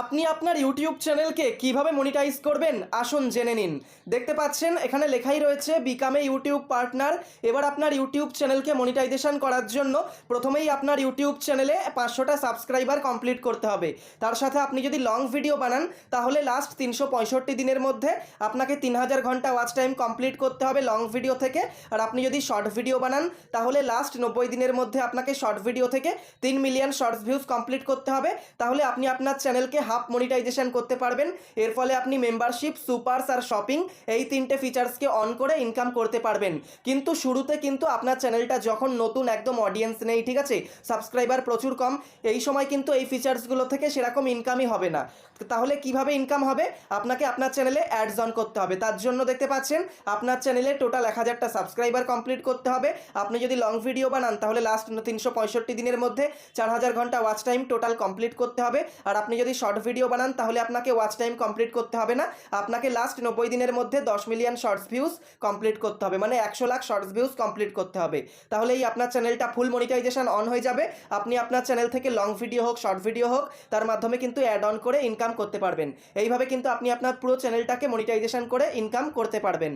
আপনি আপনার ইউটিউব চ্যানেলকে কিভাবে মনিটাইজ করবেন আসুন জেনে নিন। দেখতে পাচ্ছেন এখানে লেখাই রয়েছে বিকাম এ ইউটিউব পার্টনার। এবার আপনার ইউটিউব চ্যানেলকে মনিটাইজেশন করার জন্য প্রথমেই আপনার ইউটিউব চ্যানেলে 500টা সাবস্ক্রাইবার কমপ্লিট করতে হবে। তার সাথে আপনি যদি লং ভিডিও বানান তাহলে লাস্ট 365 দিনের মধ্যে আপনাকে 3000 ঘন্টা ওয়াচ টাইম কমপ্লিট করতে হবে লং ভিডিও থেকে। আর আপনি যদি শর্ট ভিডিও বানান তাহলে লাস্ট 90 দিনের মধ্যে আপনাকে শর্ট ভিডিও থেকে 3 মিলিয়ন শর্টস ভিউজ কমপ্লিট করতে হবে। তাহলে আপনি আপনার চ্যানেলকে হাফ মনিটাইজেশন করতে পারবেন। এর ফলে আপনি মেম্বারশিপ, সুপারস আর শপিং এই তিনটে ফিচার্সকে অন করে ইনকাম করতে পারবেন। কিন্তু শুরুতে কিন্তু আপনার চ্যানেলটা যখন নতুন, একদম অডিয়েন্স নেই, ঠিক আছে, সাবস্ক্রাইবার প্রচুর কম, এই সময় কিন্তু এই ফিচার্সগুলো থেকে সেরকম ইনকামই হবে না। তাহলে কিভাবে ইনকাম হবে? আপনাকে আপনার চ্যানেলে অ্যাডস অন করতে হবে। তার জন্য দেখতে পাচ্ছেন আপনার চ্যানেলে টোটাল 1000টা সাবস্ক্রাইবার কমপ্লিট করতে হবে। আপনি যদি লং ভিডিও বানান তাহলে লাস্ট 365 দিনের মধ্যে 4000 ঘন্টা ওয়াচ টাইম টোটাল কমপ্লিট করতে হবে। আর আপনি যদি শর্ট ভিডিও বানান তাহলে আপনাকে ওয়াচ টাইম কমপ্লিট করতে হবে না, আপনাকে লাস্ট 90 দিনের মধ্যে 10 মিলিয়ন শর্টস ভিউজ কমপ্লিট করতে হবে, মানে 100 লাখ শর্টস ভিউজ কমপ্লিট করতে হবে। তাহলেই আপনার চ্যানেলটা ফুল মনিটাইজেশন অন হয়ে যাবে। আপনি আপনার চ্যানেল থেকে লং ভিডিও হোক, শর্ট ভিডিও হোক, তার মাধ্যমে কিন্তু অ্যাড অন করে ইনকাম করতে পারবেন। এইভাবে কিন্তু আপনি আপনার পুরো চ্যানেলটাকে মনিটাইজেশন করে ইনকাম করতে পারবেন।